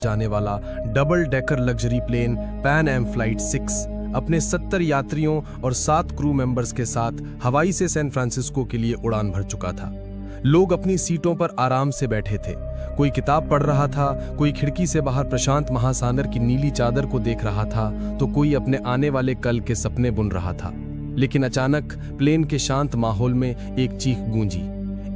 जाने वाला double decker luxury plane Pan Am flight 6 अपने 70 यात्रियों और 7 क्रू मेंबर्स के साथ हवाई से सैन फ्रांसिस्को के लिए उड़ान भर चुका था। लोग अपनी सीटों पर आराम से बैठे थे। कोई किताब पढ़ रहा था, कोई खिड़की से बाहर प्रशांत महासागर की नीली चादर को देख रहा था, तो कोई अपने आने वाले कल के सपने बुन रहा था। लेकिन अचानक प्लेन के शांत माहौल में एक चीख गूंजी।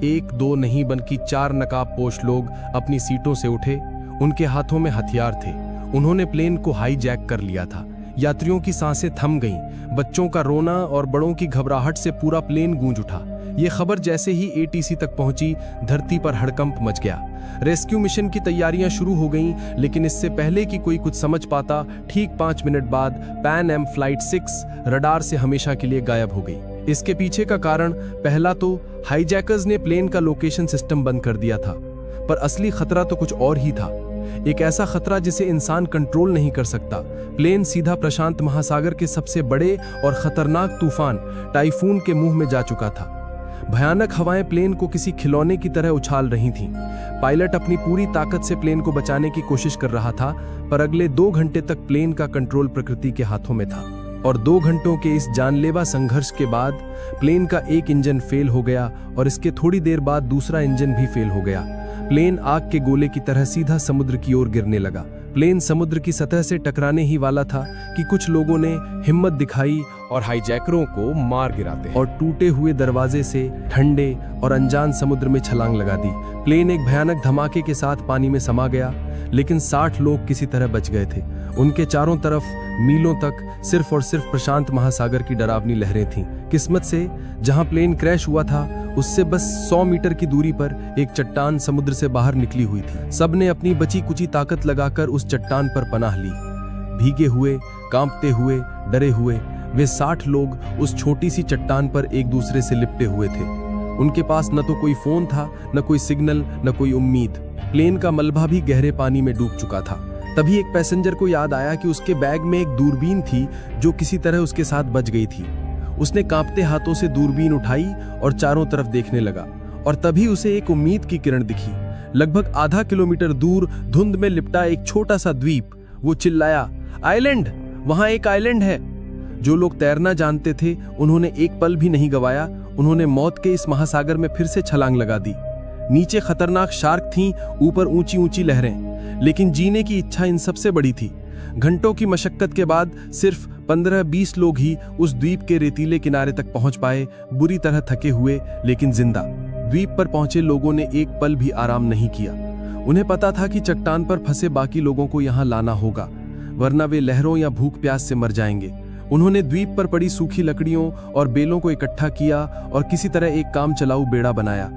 1 2 नहीं बल्कि 4 नकाबपोश लोग अपनी सीटों से उठे। उनके हाथों में हथियार थे। उन्होंने प्लेन को हाईजैक कर लिया था। यात्रियों की सांसें थम गईं। बच्चों का रोना और बड़ों की घबराहट से पूरा प्लेन गूंज उठा। ये खबर जैसे ही एटीसी तक पहुंची, धरती पर हड़कंप मच गया। रेस्क्यू मिशन की तैयारियां शुरू हो गईं, लेकिन इससे पहले कि कोई कुछ समझ पाता, ठीक 5 मिनट बाद पैन एम फ्लाइट 6 रडार से हमेशा के लिए गायब हो गई। इसके पीछे का कारण, पहला तो हाईजैकर्स ने प्लेन का लोकेशन सिस्टम बंद कर दिया था, पर असली खतरा तो कुछ और ही था। एक ऐसा खतरा जिसे इंसान कंट्रोल नहीं कर सकता। प्लेन सीधा प्रशांत महासागर के सबसे बड़े और खतरनाक तूफान टाइफून के मुंह में जा चुका था। भयानक हवाएं प्लेन को किसी खिलौने की तरह उछाल रही थीं। पायलट अपनी पूरी ताकत से प्लेन को बचाने की कोशिश कर रहा था, पर अगले 2 घंटे तक प्लेन का कंट्रोल प्रकृति के हाथों में था। और 2 घंटों के इस जानलेवा संघर्ष के बाद प्लेन का एक इंजन फेल हो गया और इसके थोड़ी देर बाद दूसरा इंजन भी फेल हो गया। प्लेन आग के गोले की तरह सीधा समुद्र की ओर गिरने लगा। प्लेन समुद्र की सतह से टकराने ही वाला था कि कुछ लोगों ने हिम्मत दिखाई और हाईजैकरों को मार गिराते और टूटे हुए दरवाजे से ठंडे और अनजान समुद्र में छलांग लगा दी। प्लेन एक भयानक धमाके के साथ पानी में समा गया, लेकिन 60 लोग किसी तरह बच गए थे। उनके चारों तरफ मीलों तक सिर्फ और सिर्फ प्रशांत महासागर की डरावनी लहरें थीं। किस्मत से जहां प्लेन क्रैश हुआ था, उससे बस 100 मीटर की दूरी पर एक चट्टान समुद्र से बाहर निकली हुई थी। सबने अपनी बची कुची ताकत लगाकर उस चट्टान पर पनाह ली। भीगे हुए, कांपते हुए, डरे हुए वे 60 लोग उस छोटी सी चट्टान पर एक दूसरे से लिपटे हुए थे। उनके पास न तो कोई फोन था, न कोई सिग्नल, न कोई उम्मीद। प्लेन का मलबा भी गहरे पानी में डूब चुका था। तभी एक पैसेंजर को याद आया कि उसके बैग में एक दूरबीन थी जो किसी तरह उसके साथ बच गई थी। उसने कांपते हाथों से दूरबीन उठाई और चारों तरफ देखने लगा, और तभी उसे एक उम्मीद की किरण दिखी। लगभग आधा किलोमीटर दूर धुंध में लिपटा एक छोटा सा द्वीप। वो चिल्लाया, आइलैंड! वहां एक आइलैंड है। जो लोग तैरना जानते थे, उन्होंने एक पल भी नहीं गवाया। उन्होंने मौत के इस महासागर में फिर से छलांग लगा दी। नीचे खतरनाक शार्क थीं, ऊपर ऊंची ऊंची लहरें, लेकिन जीने की इच्छा इन सबसे बड़ी थी। घंटों की मशक्कत के बाद सिर्फ 15-20 लोग ही उस द्वीप के रेतीले किनारे तक पहुंच पाए, बुरी तरह थके हुए लेकिन जिंदा। द्वीप पर पहुंचे लोगों ने एक पल भी आराम नहीं किया। उन्हें पता था कि चट्टान पर फंसे बाकी लोगों को यहां लाना होगा, वरना वे लहरों या भूख प्यास से मर जाएंगे। उन्होंने द्वीप पर पड़ी सूखी लकड़ियों और बेलों को इकट्ठा किया और किसी तरह एक काम चलाऊ बेड़ा बनाया।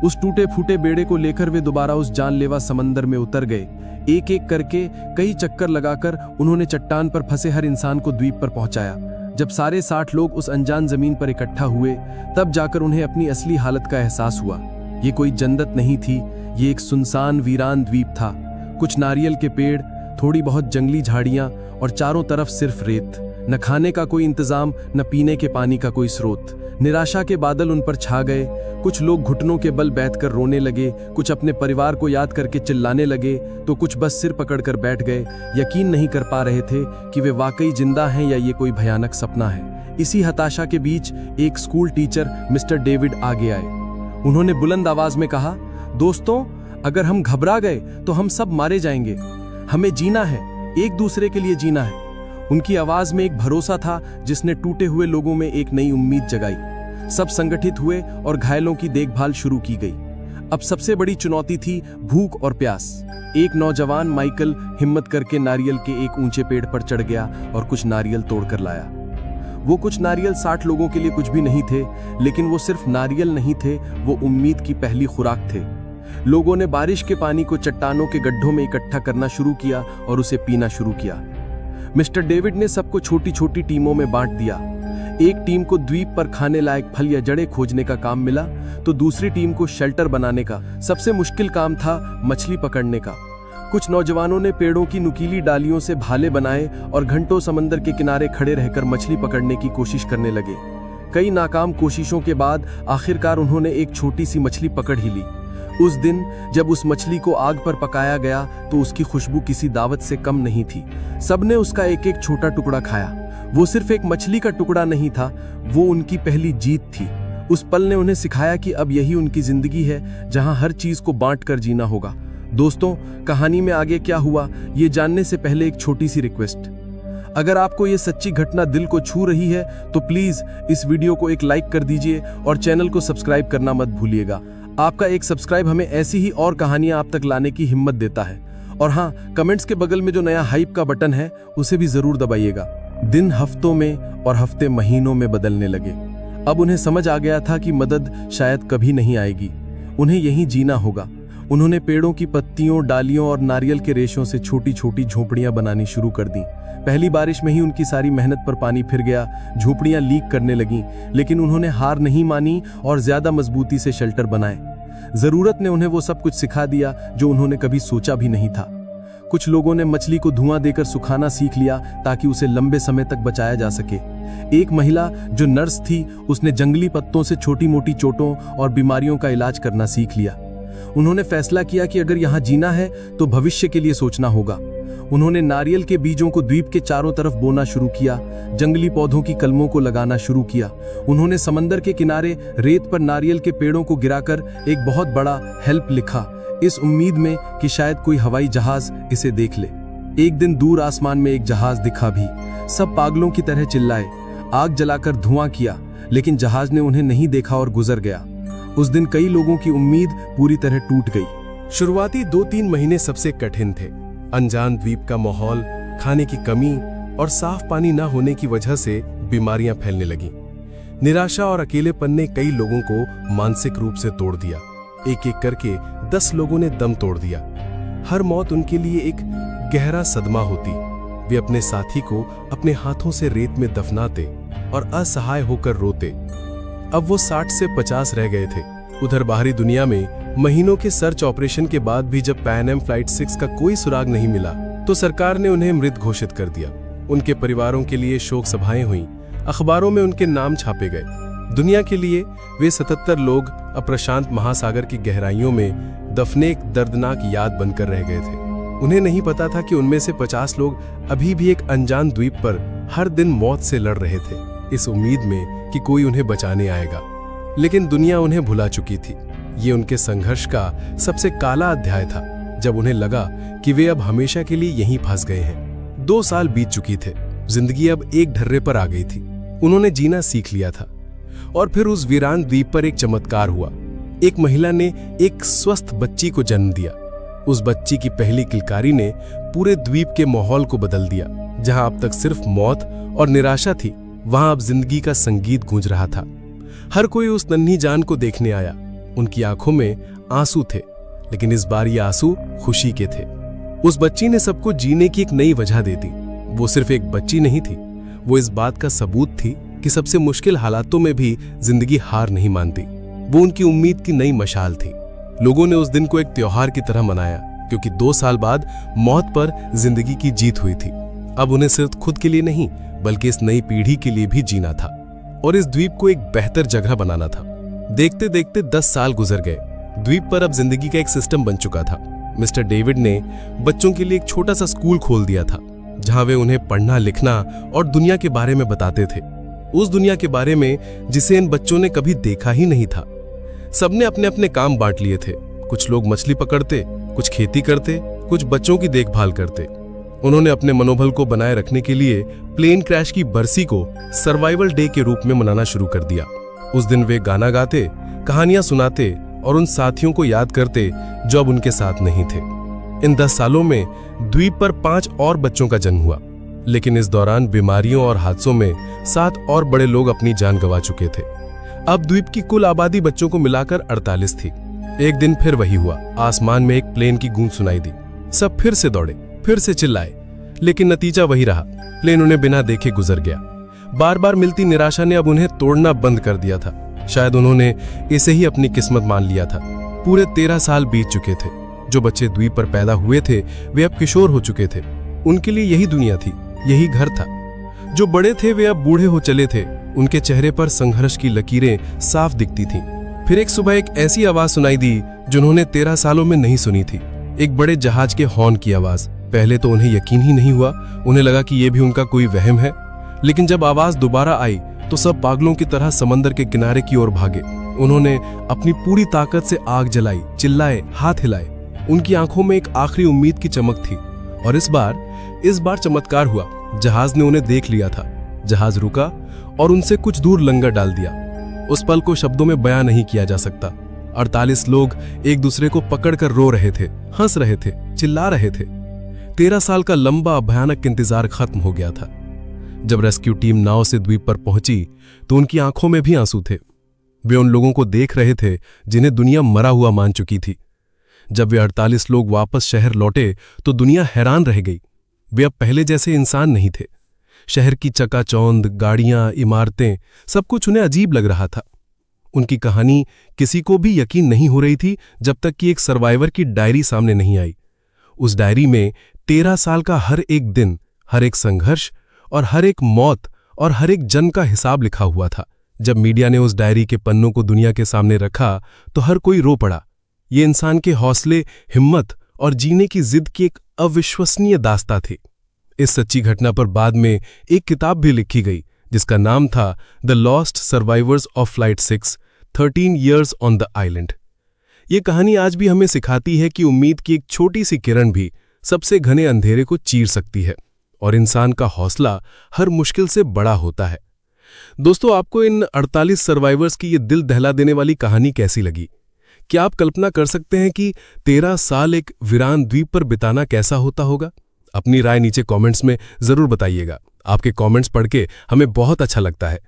उस टूटे फूटे बेड़े को लेकर वे दोबारा उस जानलेवा समंदर में उतर गए। एक एक करके कई चक्कर लगाकर उन्होंने चट्टान पर फंसे हर इंसान को द्वीप पर पहुंचाया। जब सारे 60 लोग उस अनजान जमीन पर इकट्ठा हुए, तब जाकर उन्हें अपनी असली हालत का एहसास हुआ। ये कोई जन्नत नहीं थी, ये एक सुनसान वीरान द्वीप था। कुछ नारियल के पेड़, थोड़ी बहुत जंगली झाड़ियां और चारों तरफ सिर्फ रेत। न खाने का कोई इंतजाम, न पीने के पानी का कोई स्रोत। निराशा के बादल उन पर छा गए। कुछ लोग घुटनों के बल बैठकर रोने लगे, कुछ अपने परिवार को याद करके चिल्लाने लगे, तो कुछ बस सिर पकड़कर बैठ गए। यकीन नहीं कर पा रहे थे कि वे वाकई जिंदा हैं या ये कोई भयानक सपना है। इसी हताशा के बीच एक स्कूल टीचर मिस्टर डेविड आगे आए। उन्होंने बुलंद आवाज में कहा, दोस्तों, अगर हम घबरा गए तो हम सब मारे जाएंगे। हमें जीना है, एक दूसरे के लिए जीना है। उनकी आवाज में एक भरोसा था जिसने टूटे हुए लोगों में एक नई उम्मीद जगाई। सब संगठित हुए और घायलों की देखभाल शुरू की गई। अब सबसे बड़ी चुनौती थी भूख और प्यास। एक नौजवान माइकल हिम्मत करके नारियल के एक ऊंचे पेड़ पर चढ़ गया और कुछ नारियल तोड़कर लाया। वो कुछ नारियल 60 लोगों के लिए कुछ भी नहीं थे, लेकिन वो सिर्फ नारियल नहीं थे, वो उम्मीद की पहली खुराक थे। लोगों ने बारिश के पानी को चट्टानों के गड्ढों में इकट्ठा करना शुरू किया और उसे पीना शुरू किया। मिस्टर डेविड ने सबको छोटी छोटी टीमों में बांट दिया। एक टीम को द्वीप पर खाने लायक फल या जड़ें खोजने का काम मिला, तो दूसरी टीम को शेल्टर बनाने का। सबसे मुश्किल काम था मछली पकड़ने का। कुछ नौजवानों ने पेड़ों की नुकीली डालियों से भाले बनाए और घंटों समंदर के किनारे खड़े रहकर मछली पकड़ने की कोशिश करने लगे। कई नाकाम कोशिशों के बाद आखिरकार उन्होंने एक छोटी सी मछली पकड़ ही ली। उस दिन जब उस मछली को आग पर पकाया गया तो उसकी खुशबू किसी दावत से कम नहीं थी। सबने उसका एक एक छोटा टुकड़ा खाया। वो सिर्फ एक मछली का टुकड़ा नहीं था, वो उनकी पहली जीत थी। उस पल ने उन्हें सिखाया कि अब यही उनकी जिंदगी है, जहां हर चीज को बांट कर जीना होगा। दोस्तों, कहानी में आगे क्या हुआ ये जानने से पहले एक छोटी सी रिक्वेस्ट। अगर आपको ये सच्ची घटना दिल को छू रही है तो प्लीज इस वीडियो को एक लाइक कर दीजिए और चैनल को सब्सक्राइब करना मत भूलिएगा। आपका एक सब्सक्राइब हमें ऐसी ही और कहानियां आप तक लाने की हिम्मत देता है। और हाँ, कमेंट्स के बगल में जो नया हाइप का बटन है उसे भी जरूर दबाइएगा। दिन हफ्तों में और हफ्ते महीनों में बदलने लगे। अब उन्हें समझ आ गया था कि मदद शायद कभी नहीं आएगी, उन्हें यहीं जीना होगा। उन्होंने पेड़ों की पत्तियों, डालियों और नारियल के रेशों से छोटी छोटी झोपड़ियां बनानी शुरू कर दी। पहली बारिश में ही उनकी सारी मेहनत पर पानी फिर गया, झोपड़ियां लीक करने लगीं, लेकिन उन्होंने हार नहीं मानी और ज्यादा मजबूती से शेल्टर बनाए। जरूरत ने उन्हें वो सब कुछ सिखा दिया जो उन्होंने कभी सोचा भी नहीं था। कुछ लोगों ने मछली को धुआं देकर सुखाना सीख लिया ताकि उसे लंबे समय तक बचाया जा सके। एक महिला जो नर्स थी, उसने जंगली पत्तों से छोटी मोटी चोटों और बीमारियों का इलाज करना सीख लिया। उन्होंने फैसला किया कि अगर यहाँ जीना है तो भविष्य के लिए सोचना होगा। उन्होंने नारियल के बीजों को द्वीप के चारों तरफ बोना शुरू किया, जंगली पौधों की कलमों को लगाना शुरू किया। उन्होंने समंदर के किनारे रेत पर नारियल के पेड़ों को गिराकर एक बहुत बड़ा हेल्प लिखा, इस उम्मीद में कि शायद कोई हवाई जहाज इसे देख ले। एक दिन दूर आसमान में एक जहाज दिखा भी। सब पागलों की तरह चिल्लाए, आग जलाकर धुआं किया, लेकिन जहाज ने उन्हें नहीं देखा और गुजर गया। उस दिन कई लोगों की उम्मीद पूरी तरह टूट गई। शुरुआती 2-3 महीने सबसे कठिन थे। अनजान द्वीप का माहौल, खाने की कमी और साफ पानी न होने की वजह से बीमारियां फैलने लगीं। निराशा और अकेलेपन ने कई लोगों को मानसिक रूप से तोड़ दिया। एक एक करके 10 लोगों ने दम तोड़ दिया। हर मौत उनके लिए एक गहरा सदमा होती। वे अपने साथी को अपने हाथों से रेत में दफनाते और असहाय होकर रोते। अब वो 60 से 50 रह गए थे। उधर बाहरी दुनिया में महीनों के सर्च ऑपरेशन के बाद भी जब पैन एम फ्लाइट 6 का कोई सुराग नहीं मिला तो सरकार ने उन्हें मृत घोषित कर दिया। उनके परिवारों के लिए शोक सभाएं हुईं, अखबारों में उनके नाम छापे गए। दुनिया के लिए वे 77 लोग अप्रशांत महासागर की गहराइयों में दफने एक दर्दनाक याद बनकर रह गए थे। उन्हें नहीं पता था कि उनमें से 50 लोग अभी भी एक अनजान द्वीप पर हर दिन मौत से लड़ रहे थे, इस उम्मीद में कि कोई उन्हें बचाने आएगा। लेकिन दुनिया उन्हें भुला चुकी थी। ये उनके संघर्ष का सबसे काला अध्याय था, जब उन्हें लगा कि वे अब हमेशा के लिए यहीं फंस गए हैं। 2 साल बीत चुकी थे, जिंदगी अब एक ढर्रे पर आ गई थी। उन्होंने जीना सीख लिया था। और फिर उस वीरान द्वीप पर एक चमत्कार हुआ। एक महिला ने एक स्वस्थ बच्ची को जन्म दिया। उस बच्ची की पहली किलकारी ने पूरे द्वीप के माहौल को बदल दिया। जहां अब तक सिर्फ मौत और निराशा थी, वहां अब जिंदगी का संगीत गूंज रहा था। हर कोई उस नन्ही जान को देखने आया। उनकी आंखों में आंसू थे, लेकिन इस बार ये आंसू खुशी के थे। उस बच्ची ने सबको जीने की एक नई वजह दे दी। वो सिर्फ एक बच्ची नहीं थी, वो इस बात का सबूत थी कि सबसे मुश्किल हालातों में भी जिंदगी हार नहीं मानती। वो उनकी उम्मीद की नई मशाल थी। लोगों ने उस दिन को एक त्योहार की तरह मनाया, क्योंकि 2 साल बाद मौत पर जिंदगी की जीत हुई थी। अब उन्हें सिर्फ खुद के लिए नहीं, बल्कि इस नई पीढ़ी के लिए भी जीना था और इस द्वीप को एक बेहतर जगह बनाना था। देखते देखते 10 साल गुजर गए। द्वीप पर अब जिंदगी का एक सिस्टम बन चुका था। मिस्टर डेविड ने बच्चों के लिए एक छोटा सा स्कूल खोल दिया था, जहां वे उन्हें पढ़ना, लिखना और दुनिया के बारे में बताते थे। उस दुनिया के बारे में जिसे इन बच्चों ने कभी देखा ही नहीं था। सबने अपने अपने काम बांट लिए थे। कुछ लोग मछली पकड़ते, कुछ खेती करते, कुछ बच्चों की देखभाल करते। उन्होंने अपने मनोबल को बनाए रखने के लिए प्लेन क्रैश की बरसी को सर्वाइवल डे के रूप में मनाना शुरू कर दिया। उस दिन वे गाना गाते, कहानियां सुनाते और उन साथियों को याद करते जो अब उनके साथ नहीं थे। इन 10 सालों में द्वीप पर 5 और बच्चों का जन्म हुआ, लेकिन इस दौरान बीमारियों और हादसों में 7 और बड़े लोग अपनी जान गंवा चुके थे। अब द्वीप की कुल आबादी बच्चों को मिलाकर 48 थी। एक दिन फिर वही हुआ। आसमान में एक प्लेन की गूंज सुनाई दी। सब फिर से दौड़े, फिर से चिल्लाए, लेकिन नतीजा वही रहा। प्लेन उन्हें बिना देखे गुजर गया। बार बार मिलती निराशा ने अब उन्हें तोड़ना बंद कर दिया था। शायद उन्होंने इसे ही अपनी किस्मत मान लिया था। पूरे 13 साल बीत चुके थे। जो बच्चे द्वीप पर पैदा हुए थे वे अब किशोर हो चुके थे। उनके लिए यही दुनिया थी, यही घर था। जो बड़े थे वे अब बूढ़े हो चले थे। उनके चेहरे पर संघर्ष की लकीरें साफ दिखती थीं। फिर एक सुबह एक ऐसी आवाज सुनाई दी जिन्होंने 13 सालों में नहीं सुनी थी। एक बड़े जहाज के हॉर्न की आवाज। पहले तो उन्हें यकीन ही नहीं हुआ, उन्हें लगा कि यह भी उनका कोई वहम है। लेकिन जब आवाज दोबारा आई तो सब पागलों की तरह समंदर के किनारे की ओर भागे। उन्होंने अपनी पूरी ताकत से आग जलाई, चिल्लाए, हाथ हिलाए। उनकी आंखों में एक आखिरी उम्मीद की चमक थी। और इस बार चमत्कार हुआ। जहाज ने उन्हें देख लिया था। जहाज रुका और उनसे कुछ दूर लंगर डाल दिया। उस पल को शब्दों में बयां नहीं किया जा सकता। 48 लोग एक दूसरे को पकड़कर रो रहे थे, हंस रहे थे, चिल्ला रहे थे। 13 साल का लंबा भयानक इंतजार खत्म हो गया था। जब रेस्क्यू टीम नाव से द्वीप पर पहुंची तो उनकी आंखों में भी आंसू थे। वे उन लोगों को देख रहे थे जिन्हें दुनिया मरा हुआ मान चुकी थी। जब वे 48 लोग वापस शहर लौटे तो दुनिया हैरान रह गई। वे अब पहले जैसे इंसान नहीं थे। शहर की चकाचौंध, गाड़ियां, इमारतें, सब कुछ उन्हें अजीब लग रहा था। उनकी कहानी किसी को भी यकीन नहीं हो रही थी जब तक कि एक सर्वाइवर की डायरी सामने नहीं आई। उस डायरी में 13 साल का हर एक दिन, हर एक संघर्ष और हर एक मौत और हर एक जन्म का हिसाब लिखा हुआ था। जब मीडिया ने उस डायरी के पन्नों को दुनिया के सामने रखा तो हर कोई रो पड़ा। ये इंसान के हौसले, हिम्मत और जीने की जिद की एक अविश्वसनीय दास्तां थी। इस सच्ची घटना पर बाद में एक किताब भी लिखी गई जिसका नाम था the lost survivors of flight 6, 13 years on the island. ये कहानी आज भी हमें सिखाती है कि उम्मीद की एक छोटी सी किरण भी सबसे घने अंधेरे को चीर सकती है और इंसान का हौसला हर मुश्किल से बड़ा होता है। दोस्तों, आपको इन 48 सर्वाइवर्स की ये दिल दहला देने वाली कहानी कैसी लगी? क्या आप कल्पना कर सकते हैं कि 13 साल एक वीरान द्वीप पर बिताना कैसा होता होगा? अपनी राय नीचे कमेंट्स में जरूर बताइएगा। आपके कमेंट्स पढ़ के हमें बहुत अच्छा लगता है।